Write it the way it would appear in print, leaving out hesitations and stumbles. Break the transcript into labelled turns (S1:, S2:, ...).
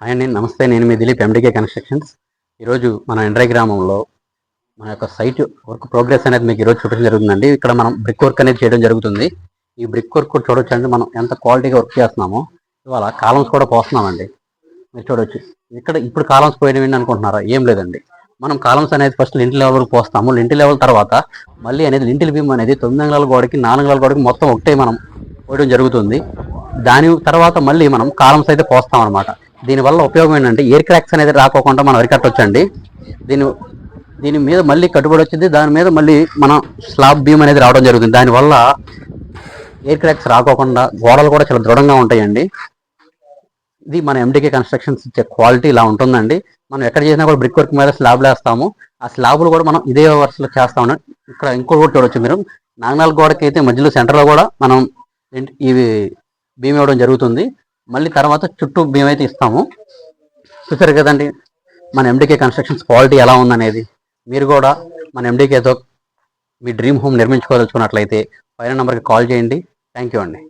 S1: Hi అండి, నమస్తే. నేను మీ దిలీప్, ఎండికే కన్స్ట్రక్షన్స్. ఈరోజు మన ఎండ్రై గ్రామంలో మన యొక్క సైట్ వర్క్ ప్రోగ్రెస్ అనేది మీకు ఈరోజు చూపించడం జరుగుతుందండి. ఇక్కడ మనం బ్రిక్ వర్క్ అనేది చేయడం జరుగుతుంది. ఈ బ్రిక్ వర్క్ కూడా చూడొచ్చు అండి, మనం ఎంత క్వాలిటీగా వర్క్ చేస్తున్నామో. ఇవాళ కాలమ్స్ కూడా పోస్తున్నామండి, మీరు చూడొచ్చు. ఇప్పుడు కాలమ్స్ పోయడం అనుకుంటున్నారా? ఏం లేదండి, మనం కాలమ్స్ అనేది ఫస్ట్ లింటిల్ లెవెల్ పోస్తాము. లింటిల్ లెవెల్ తర్వాత మళ్ళీ అనేది లింటిల్ బీమ్ అనేది 9 అంగుళాల గోడకి 4 అంగుళాల గోడకి మొత్తం ఒకటే మనం పోయడం జరుగుతుంది. దాని తర్వాత మళ్ళీ మనం కాలమ్స్ అయితే పోస్తాం అనమాట. దీనివల్ల ఉపయోగం ఏంటంటే ఎయిర్ క్రాక్స్ అనేది రాకోకుండా మనం అరికట్టొచ్చండి. దీని మీద మళ్ళీ కట్టుబడి వచ్చింది, దాని మీద మళ్ళీ మనం స్లాబ్ బీమ్ అనేది రావడం జరుగుతుంది. దానివల్ల ఎయిర్ క్రాక్స్ రాకోకుండా గోడలు కూడా చాలా దృఢంగా ఉంటాయండి. ఇది మన ఎండికే కన్స్ట్రక్షన్స్ ఇచ్చే క్వాలిటీ ఇలా ఉంటుందండి. మనం ఎక్కడ చేసినా కూడా బ్రిక్ వర్క్ మీద స్లాబ్లు వేస్తాము. ఆ స్లాబులు కూడా మనం ఇదే వరుసలో చేస్తాము. ఇక్కడ ఇంకోటి చూడొచ్చు మీరు, 4 గోడకి అయితే మధ్యలో సెంటర్లో కూడా మనం ఇవి బీమ్ ఇవ్వడం జరుగుతుంది. మళ్ళీ తర్వాత చుట్టూ బీమ్ అయితే ఇస్తాము. చూసారు కదండి మన ఎండికే కన్స్ట్రక్షన్స్ క్వాలిటీ ఎలా ఉందనేది. మీరు కూడా మన ఎండికేతో మీ డ్రీమ్ హోమ్ నిర్మించుకోదలుచుకున్నట్లయితే పైన నెంబర్కి కాల్ చేయండి. థ్యాంక్ యూ అండి.